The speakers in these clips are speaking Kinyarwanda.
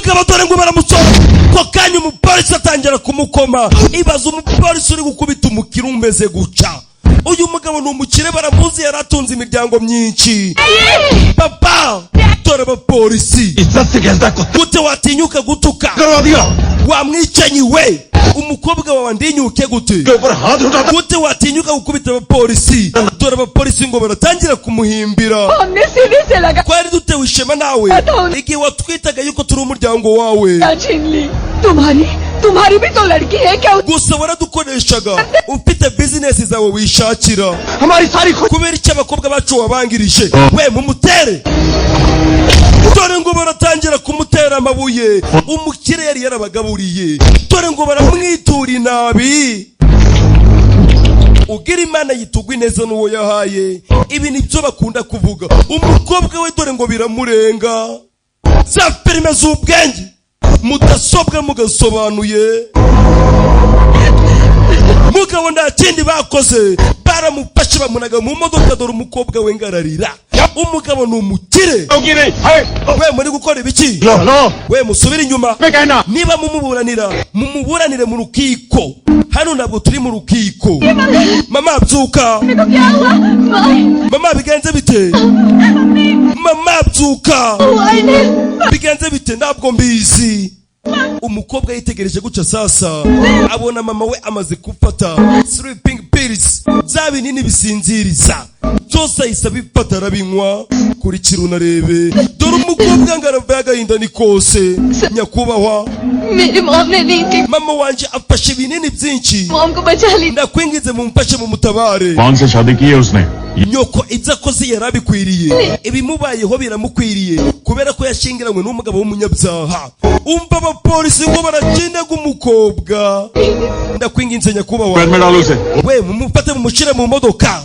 umugabo dore ngo baramusora ko kanya umupolisi atangira kumukoma ibaza umupolisi uri gukubita umukire umeze guca uyu mugabo ni umukire baramuzi yaratunze imiryango myinshi papa dore abapolisi gute watinyuka gutuka wamwicanyi we umukobwa wawe ndinyuke gute watinyuka gukubita abapolisi dore abapolisi ngo baratangira kumuhimbira kwari dutewe ishema nawe igihe watwitaga yuko turi umuryango wawe तुम्हारी भी तो लड़की है क्या gusa waradukoreshaga ufite business zawe wishakira kubera icyo abakobwa bacu wabangirije we mumutere dore ngo baratangira kumutera amabuye umukire yari yarabagaburiye dore ngo baramwitura inabi ugira imana yitugwa ineza n'uwo yahaye ibi nibyo bakunda kuvuga umukobwa we dore ngo biramurenga za filime z'ubwenge mudasobwa mugasobanuye mugabo nta kindi bakoze baramufashe bamunaga mu modoka dore umukobwa we ngararira umugabo ni umukire we muri gukora ibiki we musubire inyuma niba mumuburanire mu rukiko hano ntabwo turi mu rukiko mama byuka mama bigenze bite mama byuka bigenze bite ntabwo mbizi umukobwa yitegereje guca sasa abona mama we amaze gufata sleeping pills za binini bisinziriza byose ahise bifata arabinywa kuri kirunarebe dore umukobwa ngaravuye agahinda ni kose nyakubahwa mama wanje afashe ibinini byinshi ndakwingize mumfashe mu mutabare nyoko ibyo akoze yarabikwiriye ibimubayeho biramukwiriye kubera ko yashingiranywe n'umugabo w'umunyabyaha umva abapolisi ngo barakindaga umukobwa ndakwinginze nyakubahwa we mumufate mumushire mu modoka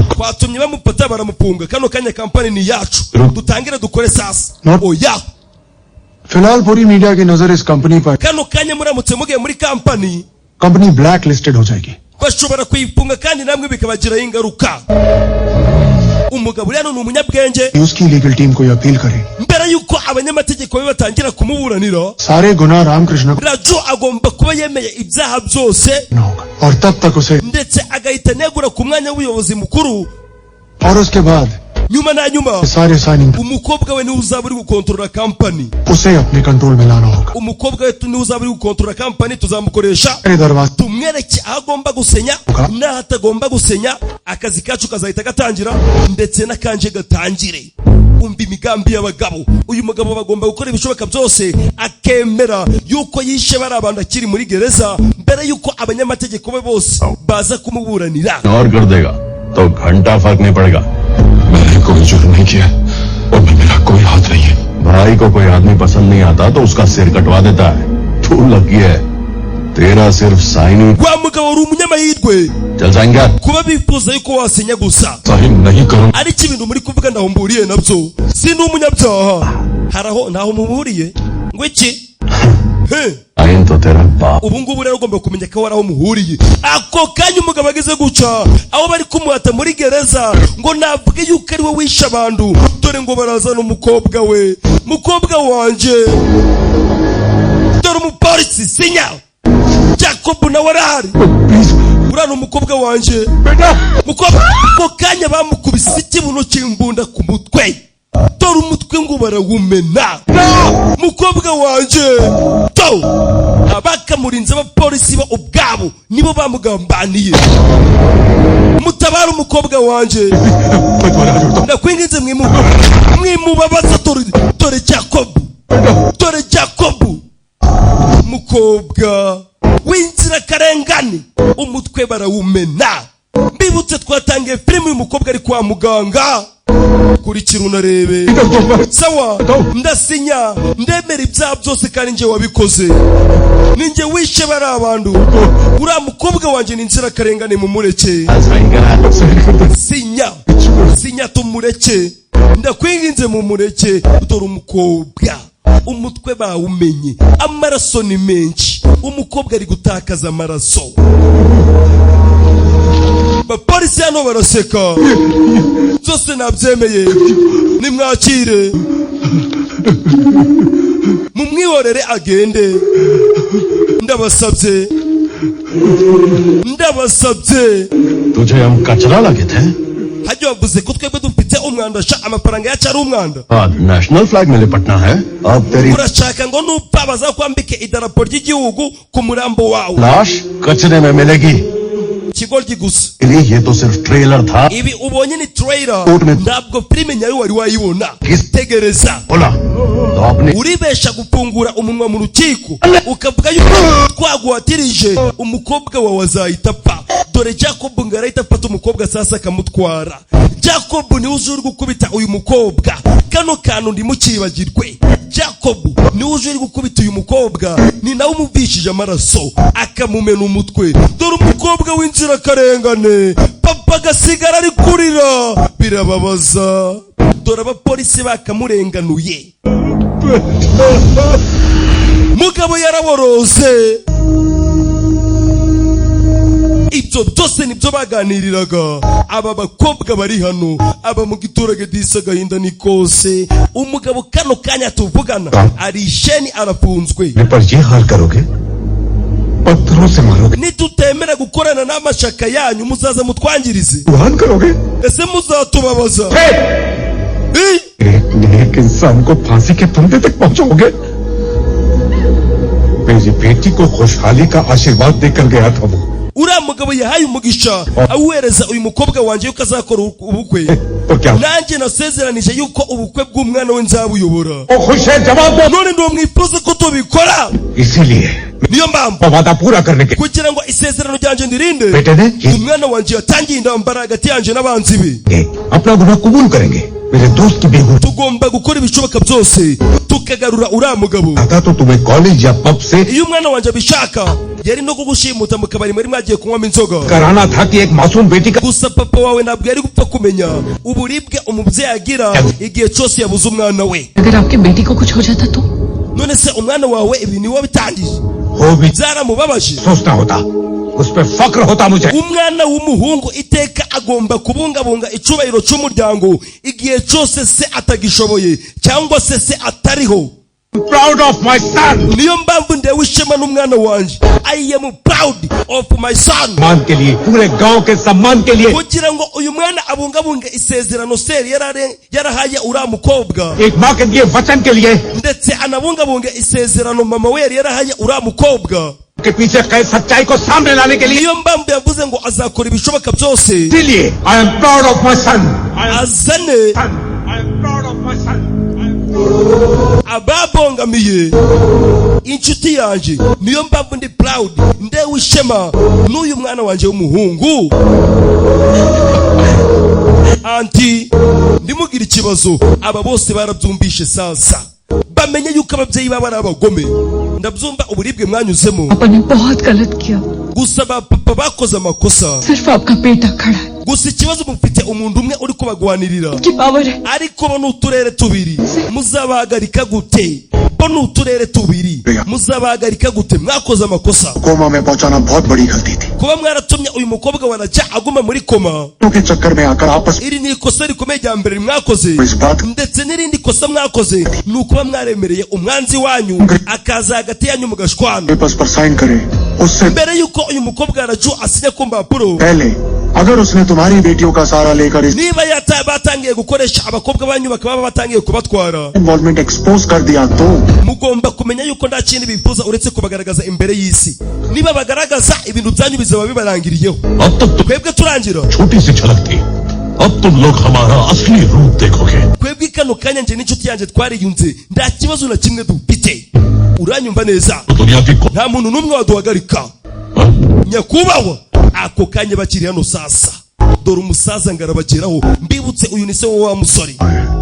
twatumye bamufata baramupunga kano kanya kampani ni yacu dutangire dukore sasa oya फिलहाल पूरी मीडिया की नजर इस कंपनी पर kano kanya muramutse mugiye muri kampani company black listed हो जाएगी bashobora kuyifunga kandi namwe bikabagiraho ingaruka umugabo rero ni umunyabwenge उसकी legal team को अपील करें mbere yuko abanyamategeko be batangira kumuburanira सारे गुनाह रामकृष्ण को Raju agomba kuba yemeye ibyaha byose और तब तक उसे ndetse agahita negura ku mwanya w'ubuyobozi mukuru और उसके बाद nyuma na nyuma सारे signing umukobwa we niwe uzaba uri gukontorora kampani उसे अपने कंट्रोल में लाना होगा umukobwa we niwe uzaba uri gukontorora kampani tuzamukoresha दरवाजा tumwereke aho agomba gusenya n'aho atagomba gusenya akazi kacu kazahita gatangira ndetse n'akanje gatangire umva imigambi y'abagabo uyu mugabo bagomba gukora ibishoboka byose akemera yuko yishe bari abantu akiri muri gereza mbere yuko abanyamategeko be bose baza kumuburanira तो घंटा फर्क नहीं पड़ेगा मैंने कोई जुर्म नहीं किया और मेरा कोई हाथ नहीं है भाई को कोई आदमी पसंद नहीं आता तो उसका सिर कटवा देता है तू लगी है तेरा सिर्फ sign wa mugabo uri umunyamahirwe चल जाएंगे kuba bifuza yuko wasenya gusa sign नहीं करूं ariko ibintu muri kuvuga ndaho mburiye nabyo si n'umunyabyaha haraho ntaho muhuriye ngo iki sign तो तेरा बाप ubu ngubu rero ugomba kumenya ko waraho muhuriye ako kanya umugabo ageze guca aho bari kumuhata muri gereza ngo navuge yuko ari we wishe abantu dore ngo barazana umukobwa we mukobwa wanje dore umupolisi sinya Jacob nawe arahari urana umukobwa wanje mukobwa ako kanya bamukubise ikibuno cy'imbunda ku mutwe dore umutwe ngo barawumena mukobwa wanje to abakamurinze abapolisi bo ubwabo nibo bamugambaniye mutabara umukobwa wanje ndakwinginze mwimubabaza dore Jacob mukobwa w'inzira karengane umutwe barawumena mbibutse twatangiye filime y'umukobwa ari kwa muganga kuri kirunarebe sawa ndasinya ndemera ibyaha byose kandi nje wabikoze ninjye wishe bari abantu uriya mukobwa wanjye ni inzira karengane mumureke sinya tumureke ndakwinginze mumureke dore umukobwa umutwe bawumenye amaraso ni menshi umukobwa ari gutakaza amaraso bapolisi hano baraseka byose nabyemeye nimwakire mumwihorere agende. Ndabasabye तुझे हम कचरा लगे थे? hajya wavuze ko twebwe dufite umwanda sha amafaranga yacu ari umwanda. National flag में लिपटना है अब तेरी urashaka ngo nupfa bazakwambike idarapo ry'igihugu ku murambo wawe. लाश कचरे में मिलेगी. ikigoryi gusa. ये तो सिर्फ ट्रेलर था. ibi ubonye ni trailer ntabwo filime nyayo wari wayibona. tegereza बोला तो आपने uribesha gupfungura umunwa mu rukiko ukavuga yuko twaguhatirije umukobwa wawe azahita apfa. dore Jacob ngo arahita afata umukobwa sasa akamutwara. Jacob niwe uje uri gukubita uyu mukobwa. kano kantu ndimukibagirwe. Jacob niwe uje uri gukubita uyu mukobwa, ni nawe umuvishije amaraso akamumena umutwe. dore umukobwa w'inzirakarengane papa agasigara ari kurira, birababaza. dore abapolisi bakamurenganuye. mugabo yaraborose. ibyo byose nibyo baganiriraga aba bakobwa bari hano. aba mu giturage disa gahinda ni kose. umugabo kano kanya tuvugana ari sheni arafunzwe. पर ये हाल करोगे पत्थरों से मारोगे nitutemera gukorana n'amashaka yanyu muzaza mutwangirize. हाल करोगे ese muzatubabaza. एक इंसान को फांसी के फंदे तक पहुंचाओगे? मेरी बेटी को खुशहाली का आशीर्वाद देकर गया था वो. uriya mugabo yahaye umugisha awuhereza uyu mukobwa wanjye yuko azakora ubukwe. nanjye nasezeranije yuko ubukwe bw'umwana we nzabuyobora. none ndo mwifuza ko tubikora. niyo mpamvu kugira ngo isezerano ryanjye ndirinde, umwana wanjye yatangiye intambara hagati yanjye n'abanzi be. tugomba gukora ibishoboka byose tukagarura uriya mugabo. iyo umwana wanjye abishaka yari no kugushimuta mu kabari muri mwagiye kunywamo inzoga. gusa papa wawe ntabwo yari gupfa kumenya uburibwe umubyeyi agira igihe cyose yabuze umwana we. none se umwana wawe ibi ni wowe bitangije? byaramubabaje. umwana w'umuhungu iteka agomba kubungabunga icubahiro cy'umuryango igihe cyose se atagishoboye cyangwa se atariho. proud of my son. niyo mpamvu ndewe ishema n'umwana wanjye. I am proud of my son. मान के लिए पूरे गांव के सम्मान के लिए kugira ngo uyu mwana abungabunge isezerano seri yarahaye uriya mukobwa, एक माँ के लिए वचन के लिए ndetse anabungabunge isezerano mama we yarahaye uriya mukobwa के पीछे कई सच्चाई को सामने लाने के लिए. niyo mpamvu yavuze ngo azakora ibishoboka byose. इसलिए I am proud of my son. azane I am proud of my son. ababongamiye inshuti yanjye. niyo mpamvu ndi proud ndewe ishema n'uyu mwana wanjye w'umuhungu. anti ndimugira ikibazo. aba bose barabyumvishe sasa bamenye yuko ababyeyi baba ari abagome. ndabyumva uburibwe mwanyuzemo. gusa papa bakoze amakosa. gusa ikibazo mufite umuntu umwe uri kubagwanirira, ariko bo ni uturere tubiri. muzabahagarika gute? bo ni uturere tubiri. muzabahagarika gute? mwakoze amakosa. Coma में पहुंचाना बहुत बड़ी गलती थी. kuba mwaratumye uyu mukobwa wanajya aguma muri koma, के चक्कर में आकर आपस iri ni ikosa rikomeye rya mbere mwakoze. में ndetse n'irindi kosa mwakoze ni ukuba mwaremereye umwanzi wanyu akaza hagati yanyu mugashwana. Papers पर साइन करे उससे mbere yuko uyu mukobwa araju asinya ku mpapuro. पहले अगर उसने तुम्हारी बेटियों का सहारा लेकर इस niba batangiye gukoresha abakobwa banyu bakaba batangiye kubatwara, involvement expose कर दिया तो mugomba kumenya yuko nta kindi bifuza uretse kubagaragaza imbere y'isi. niba bagaragaza ibintu byanyu bizaba bibarangiriyeho. अब तक तो twebwe turangira छोटी सी झलक थी, अब तुम लोग हमारा असली रूप देखोगे. twebwe kano kanya nje n'inshuti yanjye twariyunze nta kibazo na kimwe dufite. uranyumva neza? दुनिया की nta muntu n'umwe waduhagarika. nyakubahwa ako kanya bakiri hano sasa. dore umusaza ngarabageraho. mbibutse uyu ni se wa musore.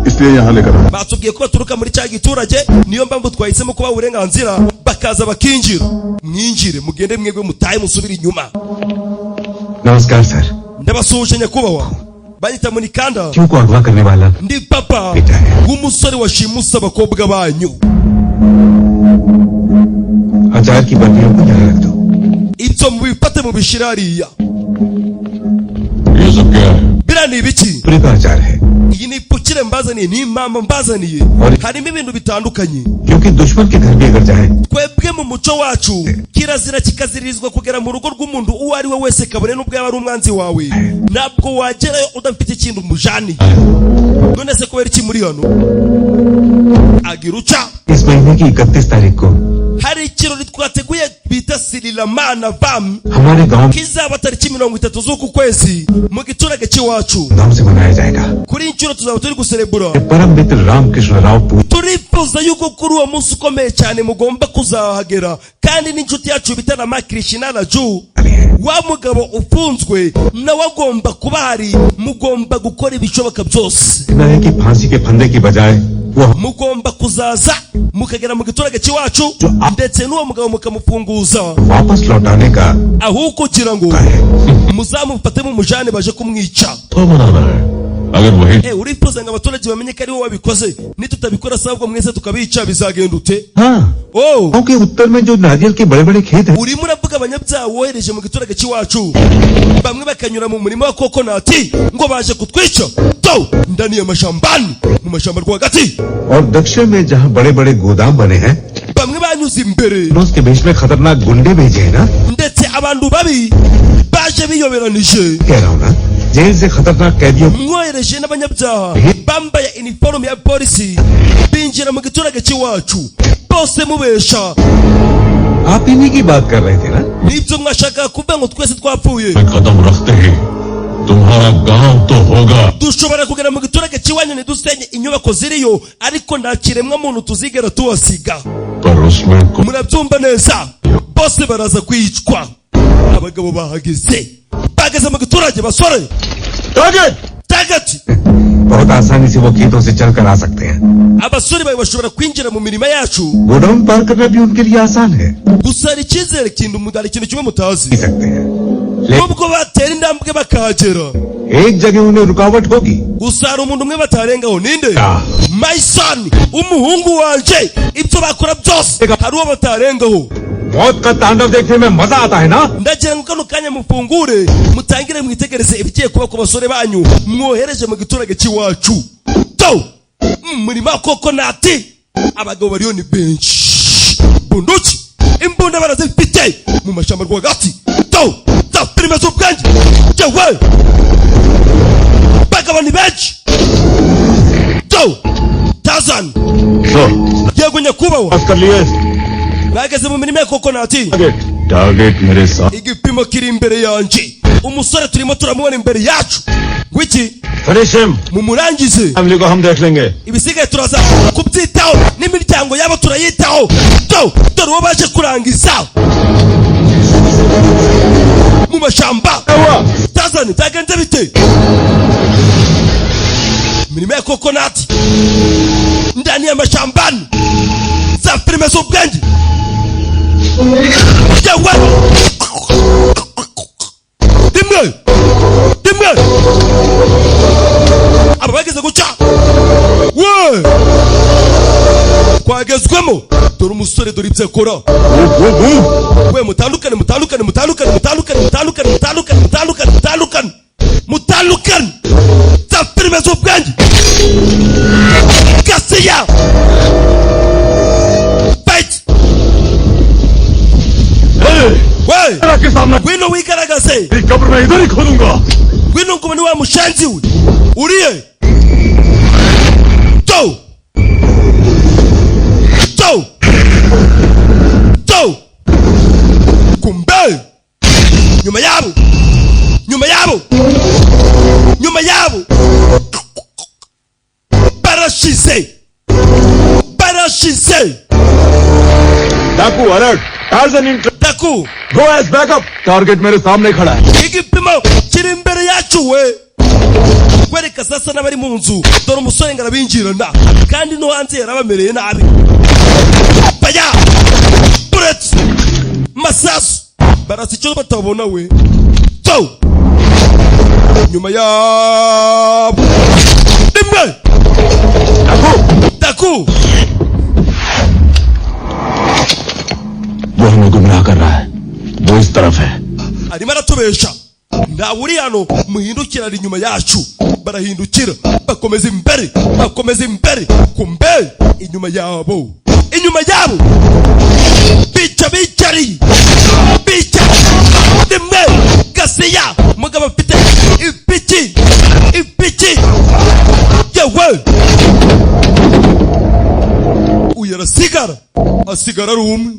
इसलिए यहाँ लेकर batubwiye ko baturuka muri cya giturage, niyo mpamvu twahisemo kubaha uburenganzira bakaza bakinjira. mwinjire mugende mwebwe mutahe musubire inyuma. नमस्कार sir. ndabasuhuje nyakubahwa. banyita Munikanda. क्यों को अगवा करने वाला ndi papa w'umusore washimuse abakobwa banyu. हजार की बत्तियों को यहाँ रख दो. ibyo mubifate mubishyire hariya. ये सब क्या है? biriya ni ibiki? पूरी का हजार है. iyi ni ipu ubukire mbazaniye n'impamvu mbazaniye harimo ibintu bitandukanye क्योंकि दुश्मन के घर भी अगर जाए twebwe mu muco wacu kirazira kikaziririzwa kugera mu rugo rw'umuntu uwo ari we wese kabone n'ubwo yaba ari umwanzi wawe ntabwo wagerayo udafite ikintu umujaniye none se kubera iki muri hano agira uca इस महीने की 31 तारीख को hari ikirori twateguye bita Sirilamana Vam हमारे गांव kizaba tariki 30 z'uku kwezi mu giturage cy'iwacu नाम से मनाया जाएगा kuri inshuro tuzaba turi guserebura परम मित्र रामकृष्ण Rao turifuza yuko kuri uwo munsi ukomeye cyane mugomba kuzahagera kandi n'inshuti yacu bita na Krishna Raju wa mugabo ufunzwe nawe agomba kuba hari mugomba gukora ibishoboka byose है कि फांसी के फंदे की बजाय वो mugomba kuzaza mukagera mu giturage cy'iwacu ndetse n'uwo mugabo mukamufunguza वापस लौटाने का aho kugira ngo muzamufate mu mujane baje kumwica तो बनाना है अगर वही urifuza ngo abaturage bamenye ko ari wowe wabikoze nitutabikora sabwo mwese tukabica bizagenda ute हाँ oh क्योंकि उत्तर में जो नारियल के बड़े बड़े खेत हैं urimo uravuga abanyabyaha wohereje mu giturage cy'iwacu bamwe bakanyura mu murima wa kokonati ngo baje kutwica to ndani ya mashambani mu mashamba rwagati और दक्षिण में जहाँ बड़े बड़े गोदाम बने हैं bamwe banyuze imbere उसके बीच में खतरनाक गुंडे भेजे हैं ना ndetse abantu babi baje biyoberanije कह रहा हूँ ना जेल से खतरनाक कैदियों mwohereje n'abanyabyaha bambaye uniforme ya polisi binjira mu giturage cy'iwacu bose mubesha आप इन्हीं की बात कर रहे थे ना nibyo mwashaka kuvuga ngo twese twapfuye कदम रखते ही तुम्हारा गांव तो होगा dushobora kugera mu giturage cy'iwanyu ntidusenye inyubako ziriyo ariko nta kiremwa muntu tuzigera tuhasiga पर उसमें murabyumva neza bose baraza kwicwa abagabo bahageze bageze mu giturage basore target बहुत आसानी से वो खेतों से चलकर आ सकते हैं abasore bawe bashobora kwinjira mu mirima yacu godown पार करना भी उनके लिए आसान है gusa hari icyizere kintu mudari ikintu kimwe mutazi P सकते हैं nubwo batera intambwe bakahagera एक जगह उन्हें रुकावट होगी gusa hari umuntu umwe batarengaho ninde Ah. my son umuhungu wanje ibyo bakora byose hari uwo batarengaho मौत का तांडव देखने में मजा आता है ना ndagira ngo kano kanya mufungure mutangire mwitegereze ibigiye kuba ku basore banyu mwohereje mu giturage cy'iwacu to murima kokonati abagabo bariyo ni benshi bunduki imbunda barazifite mu mashamba rwagati to prime z'ubwanjye jewe bagabo ni benshi to Tazan yego nyakubahwa कर लिए bageze mu mirima ya kokonati target मेरे साथ igipimo kiri imbere yanje umusore turimo turamubona imbere yacu ngwiki finish mumurangize family को हम देख लेंगे ibisigaye turaza kubyitaho n'imiryango yabo turayitaho dore uwo baje kurangiza mu mashamba Tazani byagenze bite mirima ya kokonati ndani ya mashambani za filime z'ubwenge yewe dimwe aba bageze guca we twagezwemo dore umusore dore ibyo akora we mutandukane za filime z'ubwenge Gasiya fight we ngwino wigaragaze कब्र में इधर ही खोदूंगा ngwino ngumane wa mushanzi we uriye kumbe nyuma yabo barashize डाकू alert Tarzan in daku go as backup target मेरे सामने खड़ा है igipimo kiri imbere yacu we kwereka sasa n'abari mu nzu dore umusore ngo arabinjirana kandi no hanze yarabamereye nabi baya bullets masasu barasi icyo batabona we nyuma yabo dimwe daku वो हमें गुमराह कर रहा है वो इस तरफ है arimo aratubesha ntawe uri hano muhindukira ari inyuma yacu barahindukira bakomeza imbere kumbe inyuma yabo bica rimwe Gasiya mugabo afite ipiki yewe uyu asigara ari umwe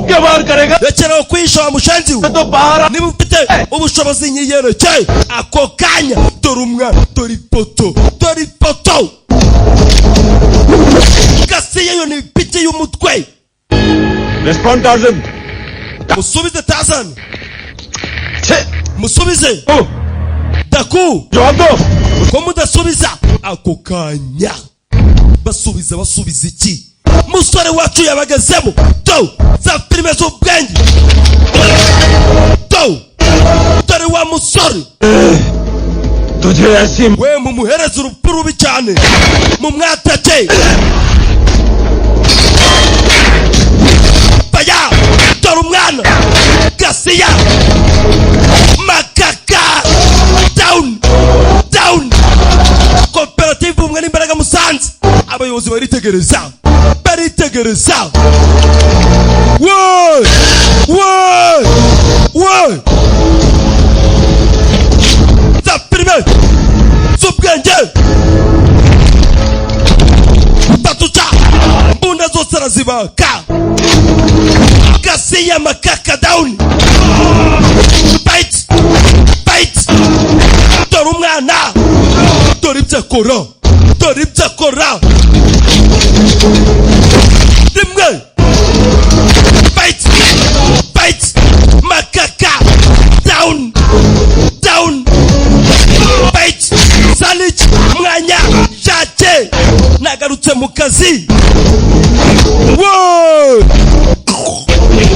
क्या बार करेगा rekeraho kwisha wa mushenzi we तो बाहर niba ufite ubushobozi nyiyerekeye ako kanya dore umwana dore ipoto Gasiya yo ni ipiki y'umutwe respond torsion musubize Tarzan musubize Daku जवाब दो ko mudasubiza ako kanya basubiza iki musore wacu yabagezemo za filime z'ubwenge dore wa musore तुझे ऐसी we mumuhereza urupfu rubi cyane mumwatake baya dore umwana Gasiya makaka down koperative umwe n'imbaraga Musanze abayobozi baritegereza za filime z'ubwenge tatuca mbunda zose arazibaka Gasiya makaka down fight dore umwana dore ibyo akora rimwe fight makaka down fight Salich mwanya jaje nagarutse mu kazi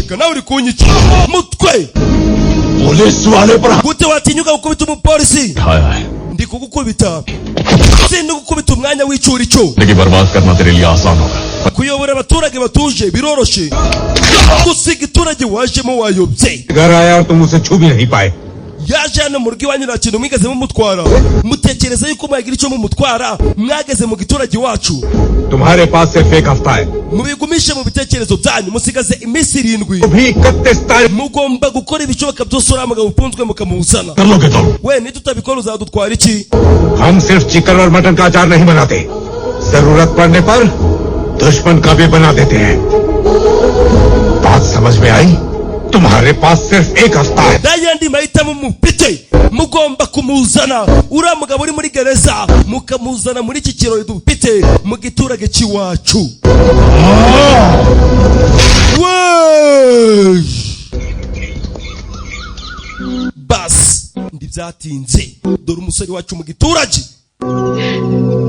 kana uri kunyica mutwe police वाले पर gute watinyuka gukubita umupolisi हाय ndi kugukubita sindi gukubita umwanya w'icurico लेकिन बर्बाद करना तेरे लिए आसान होगा kuyobora abaturage batuje biroroshe gusiga iturage wajemo wayobye घर आया और तुम उसे छू भी नहीं पाए yaje hano mu rugo iwanyu nta kintu mwigeze mumutwara mutekereza yuko mwagira icyo mumutwara mwageze mu giturage wacu तुम्हारे पास सिर्फ एक हफ्ता है mubigumishe mu bitekerezo byanyu musigaze iminsi 7 भी 31 तारीख mugomba gukora ibishoboka byose uriya mugabo upunzwe mukamuzana कर लोगे तुम we nitutabikora uzadutwara iki हम सिर्फ चिकन और मटन का अचार नहीं बनाते जरूरत पड़ने पर दुश्मन का भी बना देते हैं बात समझ में आई तुम्हारे पास सिर्फ एक हफ्ता है n'ayandi mahitamo mufite mugomba kumuzana uriya mugabo uri muri gereza mukamuzana muri iki kirori dufite mu giturage cy'iwacu basi ndibyatinze dore umusore wacu mu giturage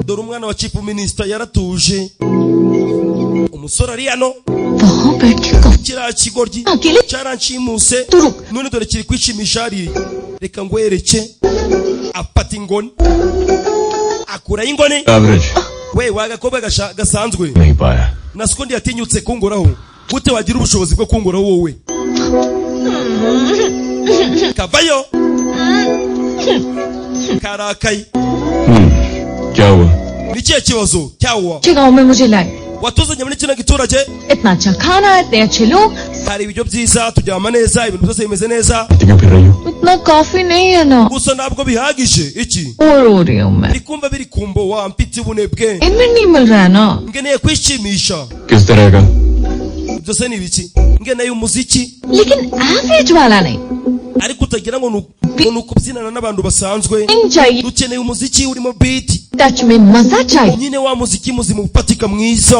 dore umwana wa chief minister yaratuje umusore ari hano वहाँ बैठ के कब kiriya kigoryi अकेले cyaranshimuse तू रुक none dore kiri kwishimisha hariya reka ngwereke afata ingoni akuraho ingoni average we wagakobwa gasanzwe नहीं पाया na sikundi yatinyutse kungoraho gute wagira ubushobozi bwo kungoraho wowe kavayo karakaye क्या हुआ ni kihe kibazo cyawa अच्छे गाँव में मुझे लाए watuzanye muri kino giturage इतना अच्छा खाना इतने अच्छे लोग hari ibiryo byiza turyama neza ibintu byose bimeze neza क्यों फिर रही हो इतना काफी नहीं है ना gusa ntabwo bihagije iki और हो रही हूँ मैं bikumva biri kumbowa mfite ubunebwe इनमें नहीं मिल रहा है ना ngeneye kwishimisha किस तरह का byose ni ibiki ngeneye umuziki लेकिन एवरेज वाला नहीं ariko utagira ngo ni ukubyinana n'abantu basanzwe इन चाहिए dukeneye umuziki urimo beat touch में मजा चाहिए nyine wa muziki muzima ufatika mwiza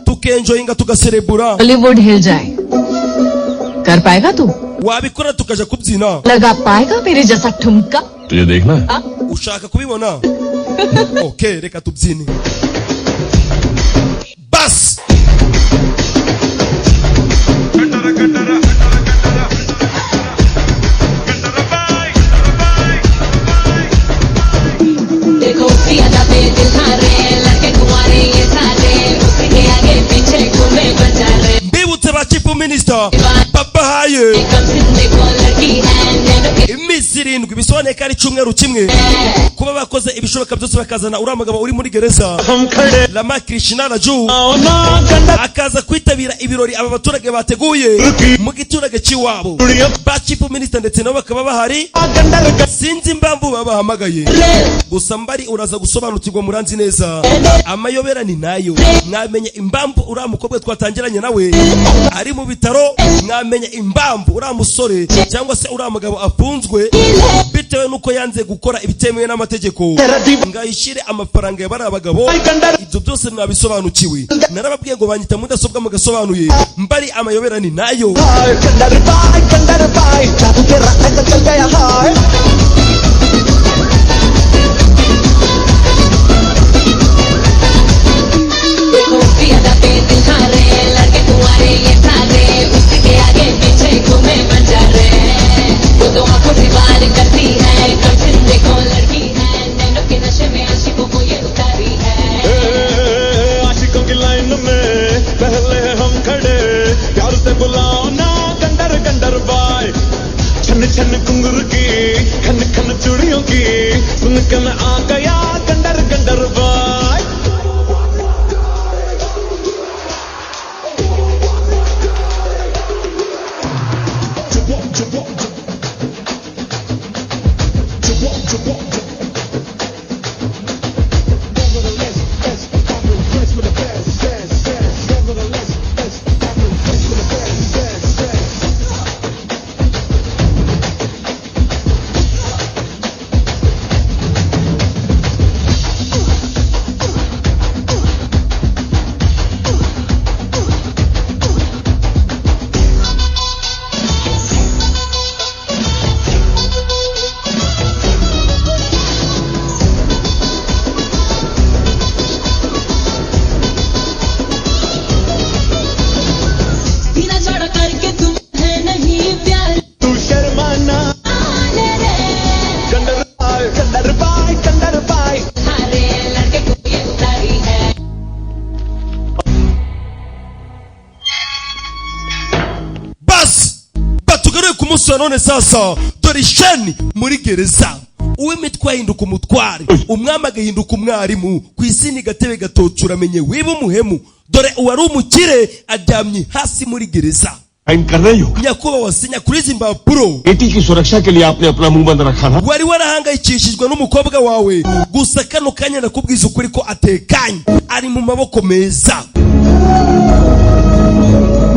tukenjoyinga tugaserebura Bollywood हिल जाए कर पाएगा तू wabikora tukaja kubyina लगा पाएगा मेरे जैसा ठुमका तुझे देखना है ushaka kubibona okay reka tubyine bas देखो पियादा पे दिल हारे लड़के कुंवारे ये सारे उसी के आगे पीछे घूमे बजा रहे mbibutse ba chief minister babahaye कम सिंधे को लड़की है नैनो के iminsi irindwi bisobanuye ko ari cyumweru kimwe kuba bakoze ibishoboka byose bakazana uriya mugabo uri muri gereza Rama Krishna Raju akaza kwitabira ibirori aba baturage bateguye mu giturage cy'iwabo. Ba chief minister ndetse nabo bakaba bahari, sinzi impamvu babahamagaye gusa mbari uraza gusobanukirwa muranzi neza amayobera ni nayo. Mwamenye impamvu uriya mukobwa twatangiranye nawe ari mu bitaro, mwamenye impamvu uriya musore cyangwa se uriya mugabo afunzwe bitewe nuko yanze gukora ibitemewe n'amategeko ngayishire amafaranga y'abari abagabo. Ibyo byose mwabisobanukiwe, narababwiye ngo banyita mudasobwa mugasobanuye mbari amayobera ni nayo. छन कुंगुर की खन खन चूड़ियों की सुनकर आ गया गंडर गंडर bye. None sasa dore sheni muri gereza uw'imitwe ahinduka umutware, umwami agahinduka umwarimu, ku isini gatebe gatocura menye wiba umuhemu. Dore uwari umukire aryamye hasi muri gereza. Nyakubahwa sinya kuri izi mpapuro बेटी की सुरक्षा के लिए आपने अपना मुंह बंद रखा ना। wari warahangayikishijwe n'umukobwa wawe, gusa kano kanya nakubwiza ukuri ko atekanye ari mu maboko meza.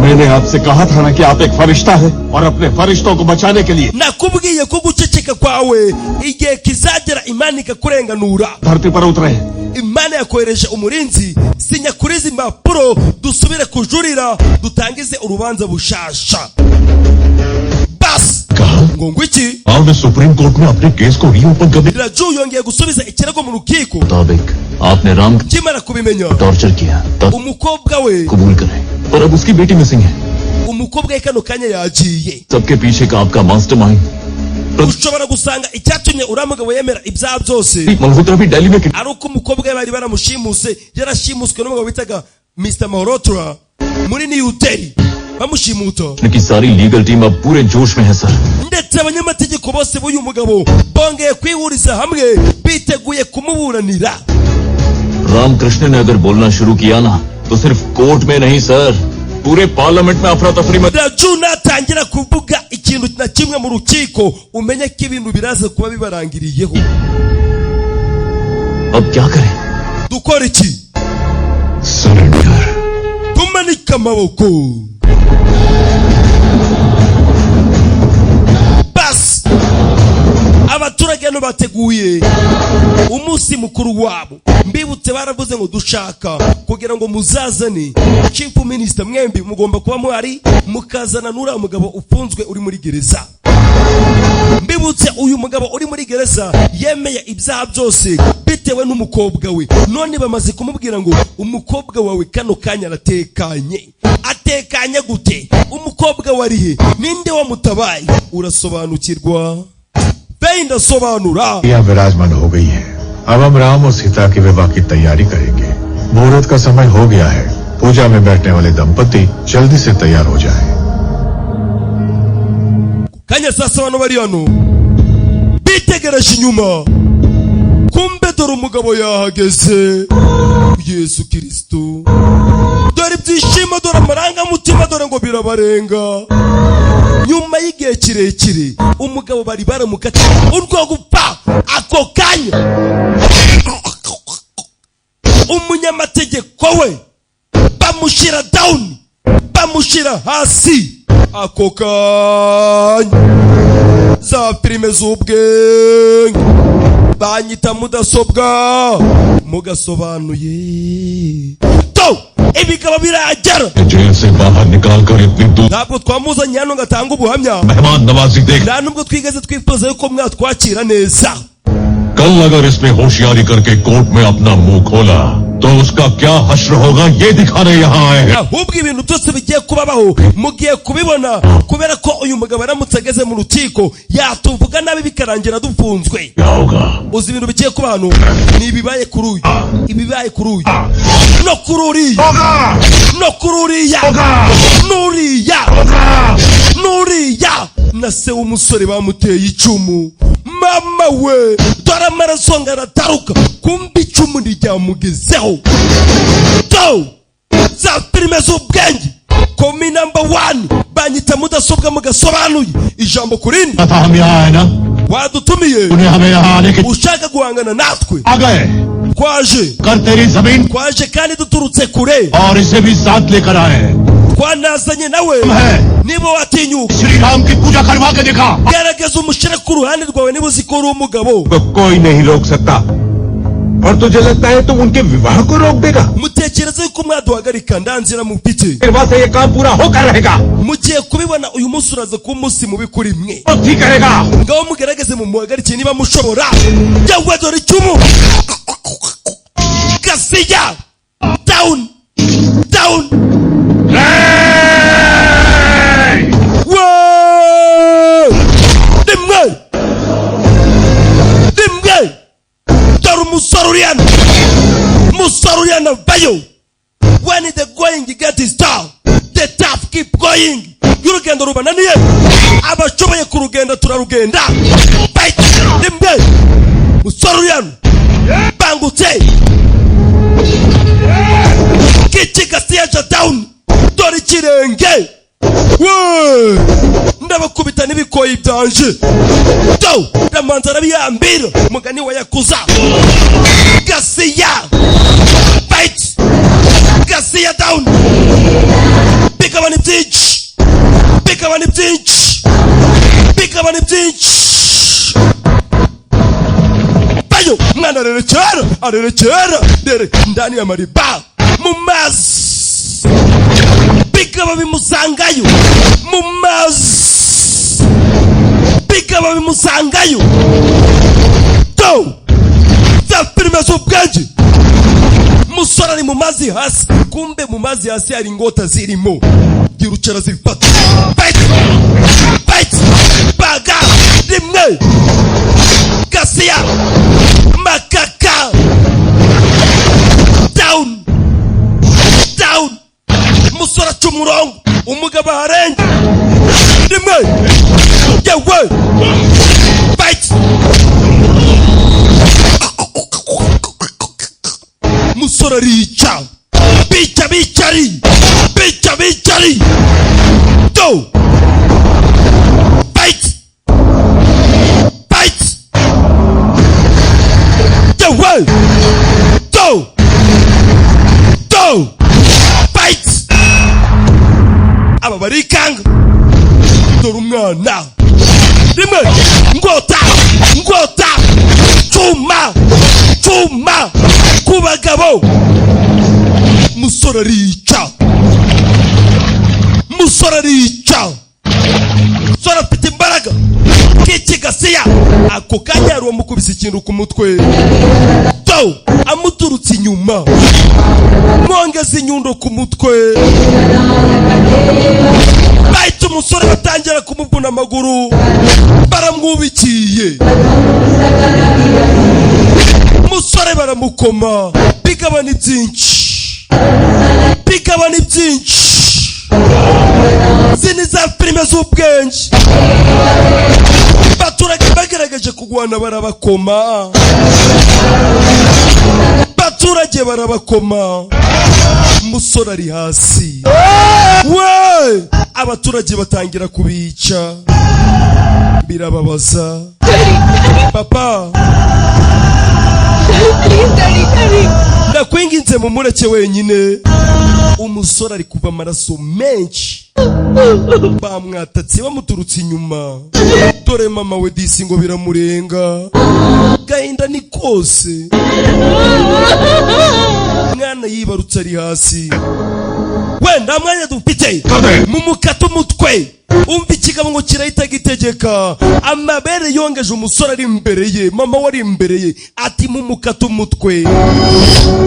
मैंने आपसे कहा था ना कि आप एक फरिश्ता है और अपने फरिश्तों को बचाने के लिए nakubwiye ko guceceka kwawe igihe kizagera Imana ikakurenganura. धरती पर उतरे। Imana yakohereje umurinzi, sinya kuri izi mpapuro dusubire kujurira dutangize urubanza bushasha. Bas ngo ngwiki आपने सुप्रीम कोर्ट में अपने केस को रीओपन करने Raju yongeye gusubiza ikirego mu rukiko. मुताबिक आपने राम Kimara kubimenya टॉर्चर किया तब umukobwa we कबूल करें, और अब उसकी बेटी मिसिंग है। umukobwa we kano kanya yagiye. सबके पीछे का आपका mastermind ushobora gusanga icyatumye uriya mugabo yemera ibyaha byose Malhotra भी दिल्ली में ari uko umukobwa we bari baramushimuse, yarashimuswe n'umugabo bitaga Mr. Malhotra muri New Delhi bamushimuta. की सारी लीगल टीम अब पूरे जोश में है sir. ndetse abanyamategeko bose b'uyu mugabo bongeye kwihuriza hamwe biteguye kumuburanira. Ramakrishna ने अगर बोलना शुरू किया ना तो सिर्फ कोर्ट में नहीं सर, पूरे पार्लियामेंट में अफरा तफरी में। Raju natangira kuvuga ikintu na kimwe mu rukiko umenye ko ibintu biraza kuba bibarangiriyeho. अब क्या करें? dukora iki? Surrender. tumanika amaboko. bas abaturage no bateguye umunsi mukuru wabo, mbibutse baravuze ngo dushaka kugira ngo muzazane chief minister, mwembi mugomba kuba muhari mukazana n'uriya mugabo ufunzwe uri muri gereza. mbibutse uyu mugabo uri muri gereza yemeye ibyaha byose bitewe n'umukobwa we, none bamaze kumubwira ngo umukobwa wawe kano kanya aratekanye. Atekanye gute? umukobwa warihe? ninde wamutabaye? urasobanukirwa? Benda sobanura. या विराजमान हो गई है। अब हम राम और सीता की विवाह की तैयारी करेंगे। मुहूर्त का समय हो गया है। पूजा में बैठने वाले दंपति जल्दी से तैयार हो जाएं। kanya sasa bano bari hano bitegereje inyuma, kumbe dore umugabo yahageze. Yesu Kristo, dore ibyishimo, dore amarangamutima, dore ngo birabarenga. Nyuma y'igihe kirekire umugabo bari baramukati urwo gupfa ako kanya, umunyamategeko we bamushira down, bamushira hasi ako kanya. Za filime z'ubwenge banyita mudasobwa mugasobanuye to ibigabo biragera. Jail से बाहर निकाल कर इतनी दूर Ntabwo twamuzanye hano ngatanga ubuhamya, मेहमान नवाजी देख. nta nubwo twigeze twifuza yuko mwatwakira neza. कल अगर इसने होशियारी करके कोर्ट में अपना मुंह खोला तो उसका क्या हश्र होगा ये दिखाने यहाँ आए हैं. Ahubwo ibintu byose bigiye kubabaho mugiye kubibona, kubera ko uyu mugabo aramutse ageze mu rukiko yatuvuga nabi bikarangira dufunzwe. क्या होगा? Uzi ibintu bigiye kuba hano ni ibibaye kuri uyu, ibibaye kuri uyu, no kuri uriya, no kuri uriya, n'uriya, n'uriya na se w'umusore bamuteye icumu. Mama we, dore amaraso ngarataruka, kumbi icumu ntiryamugezeho. To za filime z'ubwenge komi number 1 banyita mudasobwa mugasobanuye ijambo kurindi. था हम यहाँ आए ना, Wadutumiye तूने हमें यहाँ आने के ushaka guhangana natwe. आ गए Twaje कर तेरी जमीन twaje kandi duturutse kure, और इसे भी साथ लेकर आए. twanazanye nawe. Niba watinyuka Shri राम की पूजा करवा के दिखा. gerageza umushyire ku ruhande rwawe niba uzi ko uri umugabo. तो कोई नहीं रोक सकता, और तुझे लगता है तुम उनके विवाह को रोक देगा? Mutekereza yuko mwaduhagarika ndanzira mu pite. फिर वहां से ये काम पूरा होकर रहेगा. Mugiye kubibona uyu munsi uraza kuba umunsi mubi kuri mwe. तो ठीक करेगा. Ngaho mugerageze mumuhagarike niba mushobora. Yawe dore icumu. Gasiya down, down. Wow! Dimwe, dimwe. Dore umusore uriyana, umusore uriyana bayo. When the going get is tough, the tough keep going. Y'urugendo rubananiye, abashoboye kurugenda turarugenda. Fight, dimwe. Umusore uriyana, bangutse. Kichi Gasiya down, dore ikirenge. Wee! Ndabakubita n'ibikoyi byanje. To ndamanza arabiyambira mugani wa Yakuza. Gasiya fight, Gasiya down. Pick up on the pitch, pick up on the pitch, pick up on the pitch. Bayo mwana arerekera dere ndani ya mariba mu mazi. Bigaba bimusangayo mu mazi, bigaba bimusangayo. To za filime z'ubwenge musore ari mu mazi hasi, kumbe mu mazi hasi hari ingota zirimo. Girucara zifata. Fight, fight, baga rimwe. Gasiya makaka down, down. Musora cy'umurongo umugabo harenge rimwe. Yewe fight. Musora rica bica bicari, bica bicari. To fight, fight. Yewe to fight. Aba barikanga dore umwana rimwe ngota, ngota, cuma, cuma ku bagabo. Musore arica, musore arica, musore afite imbaraga. Kichi Gasiya ako kanya yari wamukubise ikintu ku mutwe. To amuturutse inyuma, mwongeze inyundo ku mutwe. Bahita umusore batangira kumuvuna amaguru, baramwubikiye. Musore baramukoma. Bigaba ni byinshi, bigaba ni byinshi. Zini za filime z'ubwenge baturage bagerageje kugwana barabakoma, baturage barabakoma, umusore ari hasi, we abaturage batangira kubica, birababaza. Papa, ndakwinginze mumureke wenyine, umusore ari kuva amaraso menshi, bamwatatse bamuturutse inyuma, dore mama we disi ngo biramurenga, gahinda ni kose, mwana yibarutse ari hasi. Wenda mwanya dufite mumukata umutwe, umva ikigabo ngo kirahita gitegeka, amabere yongeje umusore ari imbere ye, mama wari imbere ye, ati mumukata umutwe.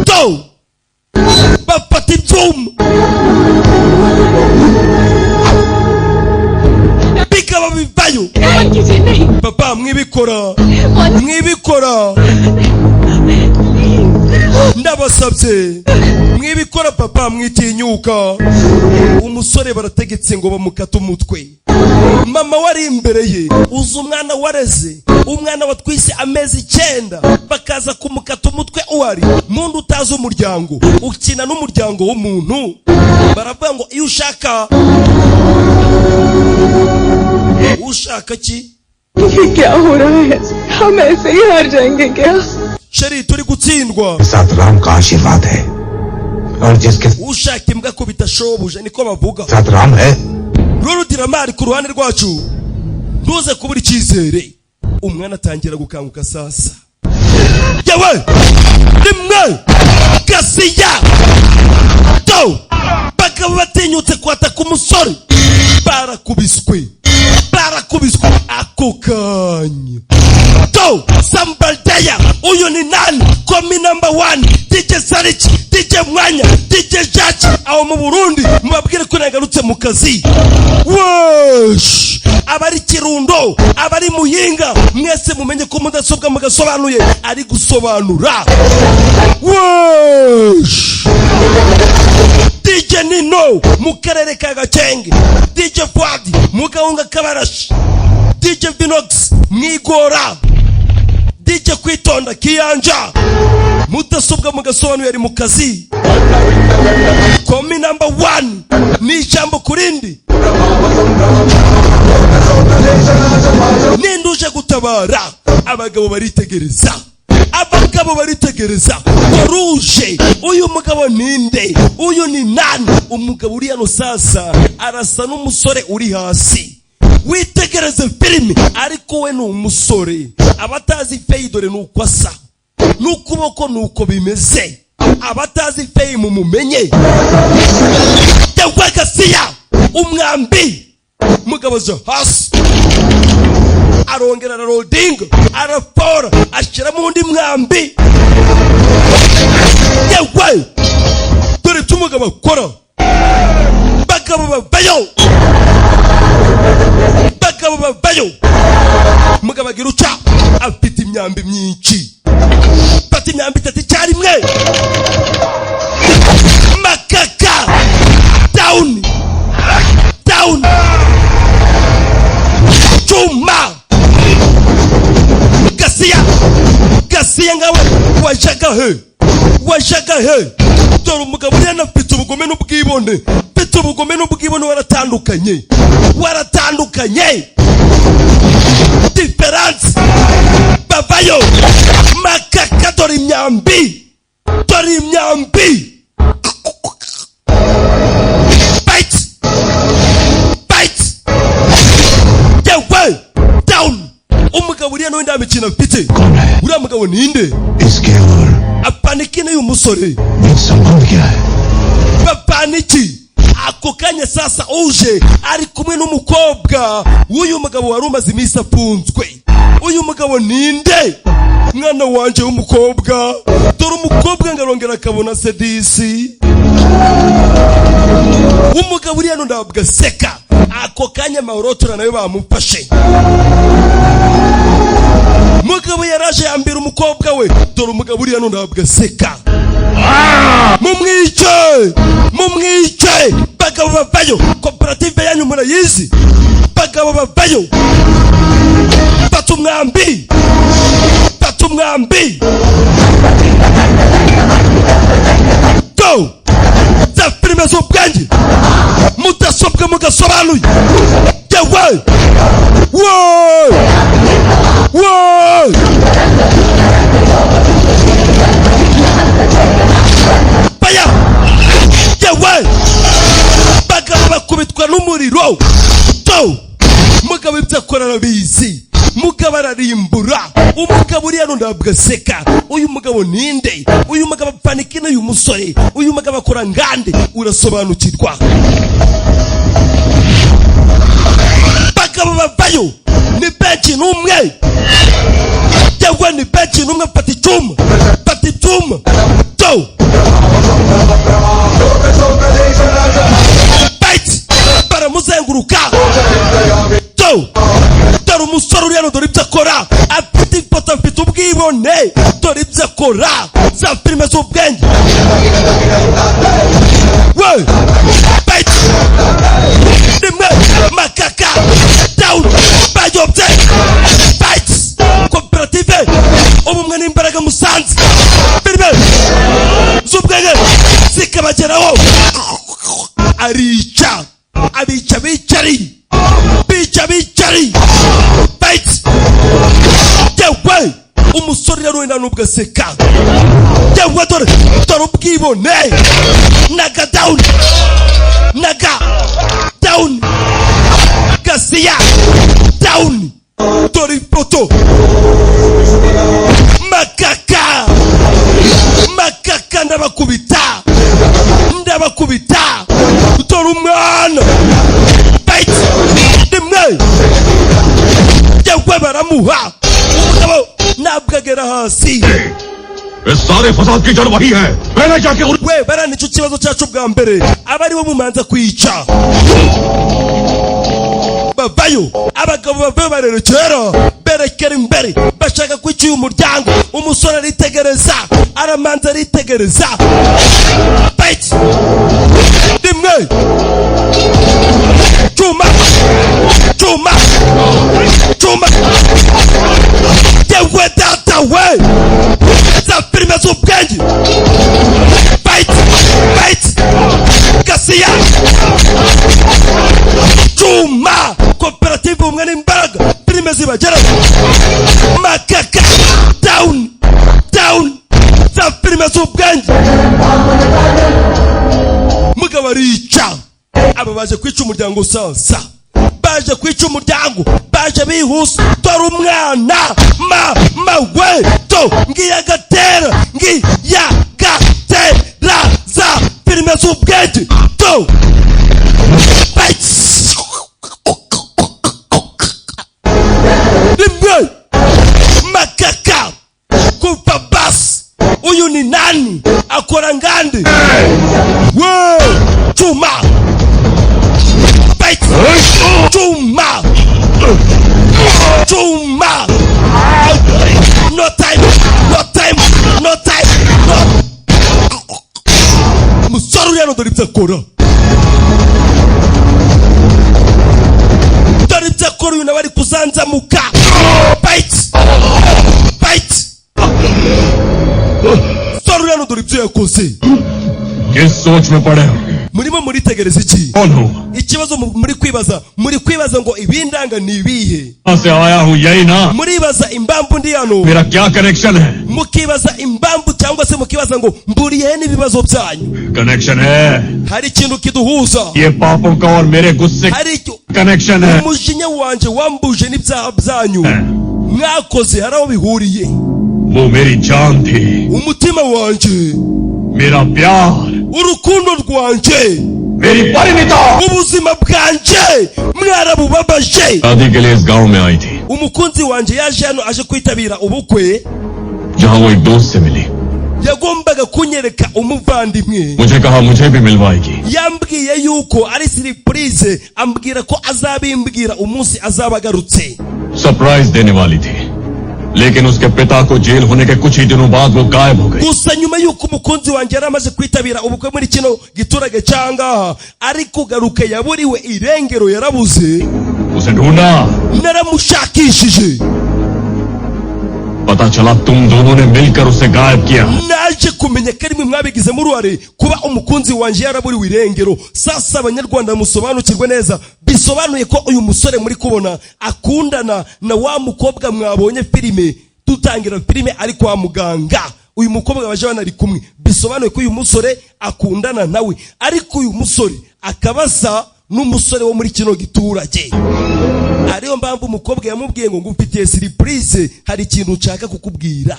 To bafata ibyuma bikaba bivayo. Papa mwibikora, mwibikora, ndabasabye mwibikora papa, mwitinyuka. Umusore barategetse ngo bamukata umutwe, mama wari imbere ye, uza umwana wareze, umwana watwise amezi 9, bakaza kumukata umutwe uwari muntu utazi umuryango, ukina n'umuryango w'umuntu. Baravuga ngo iyo ushaka ki? ये क्या हो रहा है? हम ऐसे ही हार जाएंगे क्या? Sheri turi gutsindwa. साथ राम का आशीर्वाद है और जिसके ushaka imbwa ko bitashobuje niko bavuga. साथ राम है, Ruru diramari ku ruhande rwacu, ntuze kubura icyizere. Umwana atangira gukanguka sasa. Yewe rimwe Gasiya to bakaba batinyutse kwataka umusore, barakubiswe ako kanya. To Sambaldeya, uyu ni nani? Komi number 1, DJ Sarich, DJ Mwanya, DJ Jachi, aho mu Burundi mubabwire ko nagarutse mu kazi. Wesh, abari Kirundo, abari Muyinga, mwese mumenye ko mudasobwa mugasobanuye ari gusobanura. Wesh, DJ Nino mu karere ka Gakenge, DJ Fuadi mu Gahunga Kabarashi, DJ Vinox Mwigora, DJ Kwitonda Kiyanja, mudasobwa mugasobanuye ari mu kazi. Komi number 1 ni jambo kurindi, ninduje gutabara. Abagabo baritegereza, Ruje, uyu mugabo ninde? Uyu ni nani? Umugabo uri hano sasa arasa n'umusore uri hasi. Witegereze filimi ariko we ni umusore. Abatazi Faye dore nuko asa, n'ukuboko nuko bimeze. Abatazi Faye mumumenye. Yewe Gasiya umwambi, mugabo zo hasi, arongera ararodinga, arafora, ashira mu ndi mwambi. Yewe dore cy'umugabo akora, bagabo bavayo, mugabo agira uca, afite imyambi myinshi, fata imyambi 3 icyarimwe. Makaka down, chuma. Gasiya ngawe washaka he, dore umugabo yana afite ubugome n'ubwibone, waratandukanye, difference. Bavayo, makaka, dore imyambi. Bite. Yewe down. Umugabo uriya no ndame kina mfite, uriya mugabo ninde? इसके और Apaniki n'uyu musore, संभव क्या है? bapaniki. Ako kanya sasa uje ari kumwe n'umukobwa w'uyu mugabo wari umaze iminsi afunzwe. Uyu mugabo ninde? Mwana wanje w'umukobwa, dore umukobwa ngarongera akabona sedisi. Umugabo uriya no ndabwa seka, ako kanya mahorotora nayo bamufashe. Mugabo yaraje yambira umukobwa we, dore umugabo uriya no ndabwa seka. Mumwice, bagabo bavayo. Koperative yanyu murayizi, bagabo bavayo. Batu umwambi go za filime z'ubwenge mudasobwa mugasobanuye yewe woy baya yewe bagabo bakubitwa n'umuriro to mugabo ibyo akora arabizi mugabo ararimbura umugabo uriya ntabwo aseka uyu mugabo ninde uyu mugabo paniki n'uyu musore uyu mugabo akora ngande urasobanukirwa bagabo bavayo ni benshi n'umwe yewe ni benshi n'umwe fata icyuma to bite baramuzenguruka to dore umusore uriya dore ibyo akora afite ifoto afite ubwibone dore ibyo akora za filime z'ubwenge we bite rimwe makaka down bayobye bite koperative ubumwe n'imbaraga musanze filime z'ubwenge zikabageraho arica abica bicari bite yewe umusore rero wenda nubwo aseka yewe dore ubwibone naga down gasiya down dore ifoto makaka ndabakubita dore umwana bite rimwe yewe baramuha umugabo ntabwo agera hasi इस सारे फसाद की जड़ वही है मैंने जाके we barani icyo kibazo cyacu bwa mbere abari bo mumanza kwica bavayo abagabo bavayo barerekera berekera imbere bashaka kwica uyu muryango umusore aritegereza aramanza aritegereza bite rimwe chuma yewe data we za filime z'ubwenge bite gasiya chuma koperative umwe n'imbaraga filime zibagera makaka down za filime z'ubwenge mugabo arica aba baje kwica umuryango sasa baje kwica umuryango baje bihuse dore umwana we to ngiyagatera za filime z'ubwenge to rimwe makaka kupa basi uyu ni nani akora ngandi we chuma bite chuma no time musoro yano dore ibyo akora uyu nawe ari kuzanzamuka bite soro yano dore ibyo yakoze किस सोच में पड़े हो murimo muritegereza iki कौन हो ikibazo muri kwibaza ngo ibindanga ni ibihe से आया हूँ यही ना muribaza imbambu ndi hano मेरा क्या कनेक्शन है mukibaza imbambu cyangwa se mukibaza ngo mburiye n'ibibazo byanyu connection है hari ikintu kiduhuza ये पापों का और मेरे गुस्से hari कनेक्शन है umujinya wanje wambuje n'ibyaha byanyu mwakoze hari aho bihuriye वो मेरी जान थी umutima wanje मेरा प्यार urukundo rwanje मेरी परिणीता ubuzima bwanje mwarabubabaje शादी के लिए इस गांव में आई थी umukunzi wanje yaje hano aje kwitabira ubukwe जहां वो एक दोस्त से मिली yagombaga kunyereka umuvandimwe मुझे कहा मुझे भी मिलवाएगी yambwiye yuko ari surprise ambwira ko azabimbwira umunsi azabagarutse surprise देने वाली थी लेकिन उसके पिता को जेल होने के कुछ ही दिनों बाद वो गायब हो गई gusa nyuma yuko umukunzi wanjye yaramaze kwitabira ubukwe muri kino giturage cyanga ari kugaruka yaburiwe irengero yarabuze उसे ढूंढा naramushakishije पता चला तुम दोनों ने मिलकर उसे गायब किया। naje kumenya ko ari mwe mwabigizemo uruhare kuba umukunzi wanje yaraburiwe irengero. Sasa abanyarwanda musobanukirwe neza, bisobanuye ko uyu musore muri kubona akundana na wa mukobwa mwabonye filime dutangira filime ari kwa muganga. Uyu mukobwa baje banari kumwe, bisobanuye ko uyu musore akundana nawe, ariko uyu musore akabasa n'umusore wo muri kino giturage. Ariyo mpamvu umukobwa yamubwiye ngo ngufitiye surprise, hari ikintu nshaka kukubwira.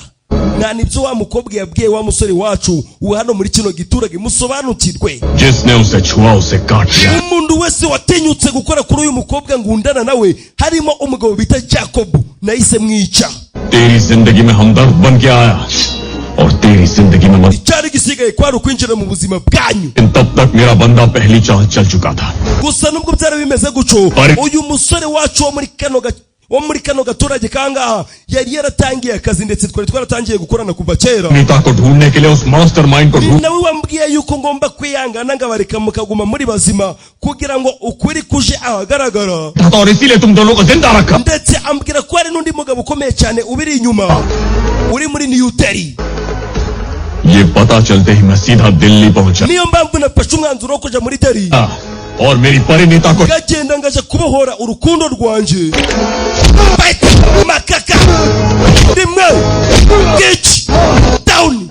Na nibyo wa mukobwa yabwiye wa musore wacu we hano muri kino giturage, musobanukirwe. जिसने उसे छुआ उसे काट दिया। Umuntu wese watinyutse gukora kuri uyu mukobwa ngundana nawe, harimo umugabo bita Jacob, nahise mwica. तेरी जिंदगी में हमदर्द बन के आया और तेरी जिंदगी में मत। Icyari gisigaye kwari ukwinjira mu buzima bwanyu. तब तक मेरा बंदा पहली चाल चल चुका था। Gusa nubwo byari bimeze guco, uyu musore wacu wo muri kano gaturage kangaha yari yaratangiye akazi, ndetse twari twaratangiye gukorana kuva kera. Nita को ढूंढने के लिए उस मास्टरमाइंड को ढूंढ। nawe wambwiye yuko ngomba kwihangana ngabareka mukaguma muri bazima kugira ngo ukuri kuje ahagaragara. और इसीलिए तुम दोनों को जिंदा रखा। Ndetse ambwira ko hari n'undi mugabo ukomeye cyane ubiri inyuma uri muri New Delhi. ये पता चलते ही मैं सीधा दिल्ली पहुंचा। Niyo mpamvu nafashe umwanzuro wo kuja muri Delhi और मेरी परिणीता को ngagenda ngaje kubohora urukundo rwanje. Makaka rimwe gici down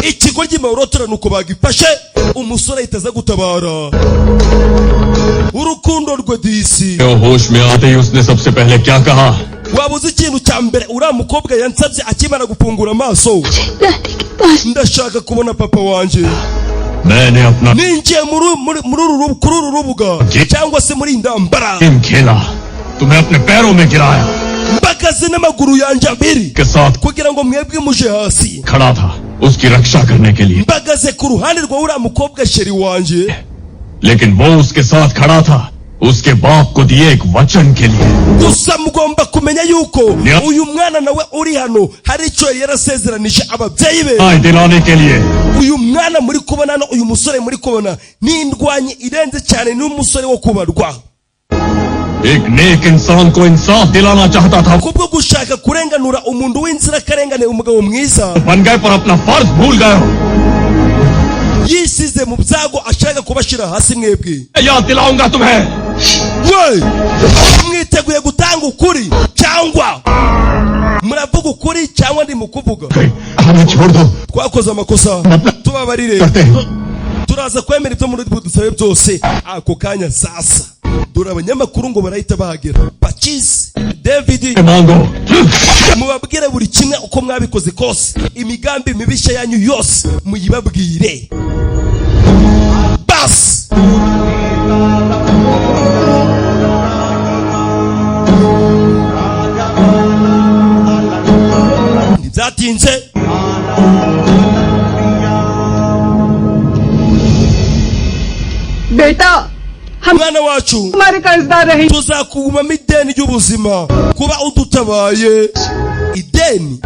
ikigo ry'imawurotora nuko bagifashe, umusore ahitaza gutabara urukundo rwe disi. होश में आते ही उसने सबसे पहले क्या कहा? Wabuze ikintu cya mbere uriya mukobwa yansabye akimara gufungura amaso? Ndashaka kubona papa wanje. मैंने अपना ninjiye kuri uru rubuga cyangwa se muri ndambara game खेला, तुम्हें अपने पैरों में गिराया, mbagaze n'amaguru yanjye abiri के साथ kugira ngo mwebwe muje hasi. खड़ा था उसकी रक्षा करने के लिए, mbagaze ku ruhande rwa uriya mukobwa sheri wanje, लेकिन वो उसके साथ खड़ा था उसके बाप को दिए एक वचन के लिए। gusa mugomba kumenya yuko uyu mwana nawe uri hano hari icyo yari yarasezeranije ababyeyi be. आए दिलाने के लिए uyu mwana muri kubona hano, uyu musore muri kubona ni indwanyi irenze cyane, n'umusore wo kubarwa. एक नेक इंसान को इंसाफ दिलाना चाहता था, kubwo gushaka kurenganura umuntu w'inzirakarengane, umugabo mwiza बन गए पर अपना फर्ज भूल गए हो। yisize mu byago ashaka kubashira hasi mwebwe. याद दिलाऊंगा तुम्हें, we mwiteguye gutanga ukuri cyangwa muravuga ukuri cyangwa ndi mu kuvuga? हमें छोड़ दो, twakoze amakosa tubabarire, turaza kwemera ibyo muri budusabe byose ako kanya. Sasa dore abanyamakuru ngo barahita bahagera. Pachis David मांगो mubabwire buri kimwe uko mwabikoze kose, imigambi mibisha yanyu yose muyibabwire bas. ntibyatinze बेटा हम mwana wacu हमारे कर्जदार रहे। tuzakugumamo ideni ry'ubuzima kuba udutabaye. ideni?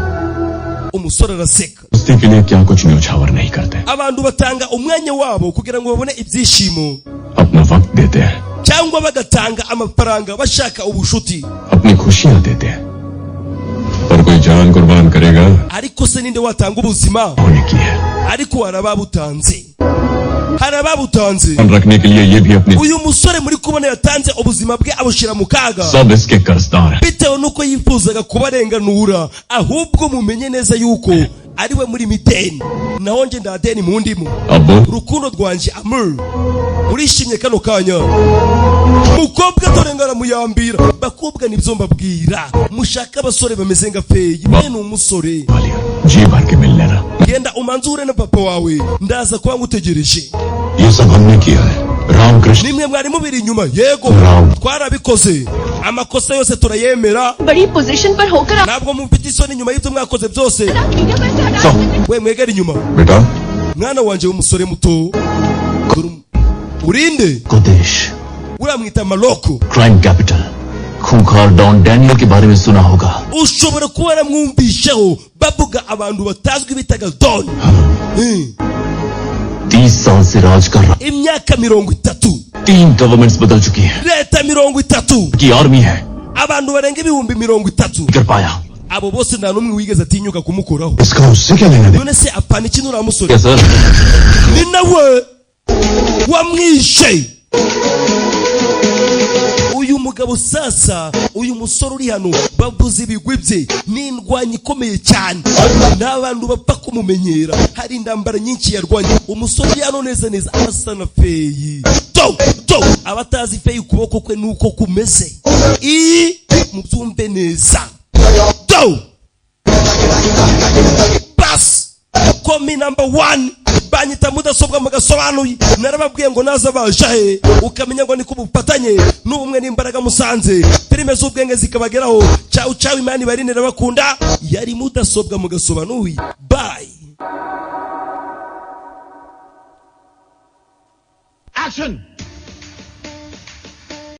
Umusore araseka. दोस्ती के लिए क्या कुछ न्यौछावर नहीं करते, abantu batanga umwanya wabo kugira ngo babone ibyishimo, अपना वक्त देते हैं, cyangwa bagatanga amafaranga bashaka ubushuti. अपनी खुशियां देते हैं, पर कोई जान कुर्बान करेगा ariko se ninde watanga ubuzima? होने की है। ariko hari ababutanze. रखने के लिए ये भी अपनी uyu musore muri kubona yatanze ubuzima bwe abushira mu kaga सब इसके कर्जदार हैं। bitewe nuko yifuzaga kubarenganura. ahubwo mumenye neza yuko ariwe muri miteni, naho nje ndadeni mu ndimo. अब वो urukundo rwanje Amur urishimye kano kanya. mukobwa dore ngaramuyambira. bakobwa nibyo mbabwira, mushaka abasore bameze nka Feyi. bene umusore Walia जी भर के मिल लेना, genda umanzure na papa wawe, ndaza kuba ngutegereje. ये सब हमने किया है। Ramakrishna nimwe mwari mubiri inyuma? yego Bravo. twarabikoze, amakosa yose turayemera. बड़ी पोजीशन पर होकर आप ntabwo mufite isoni nyuma y'ibyo mwakoze byose. Video पर से हटा सकते we mwegera inyuma. बेटा mwana wanje w'umusore muto, urinde देश uramwita Maroko. क्राइम कैपिटल खूंखार डॉन डैनियल के बारे में सुना होगा। ushobora kuba waramwumvisheho bavuga abantu batazwi bitaga Don. 30 साल से राज कर रहा, imyaka 30, 3 गवर्नमेंट्स बदल चुकी है, leta 30, की आर्मी है, abantu barenga ibihumbi 30 कर पाया abo bose nta numwe wigeze atinyuka kumukoraho. इसका उससे क्या लेना देना? None se apana ikintu uramusore? Yes, sir. Ni nawe wamwishe. Uyu mugabo sasa, uyu musore uri hano bavuze ibigwi bye n'indwanyi ikomeye cyane. N'abantu bapfa kumumenyera. Hari indambara nyinshi yarwanye. Umusore hano neza asa na Feyi. Abatazi Feyi ukuboko kwe nuko kumeze. Mubyumve neza. Pass. Komi number 1. Banyita mudasobwa mugasobanuye. Narababwiye ngo naza bajahe ukamenya ngo niko bupatanye n'ubumwe n'imbaraga musanze. Filime z'ubwenge zikabageraho. Ciao imani barinera bakunda. Yari mudasobwa mugasobanuye. Bye. Action!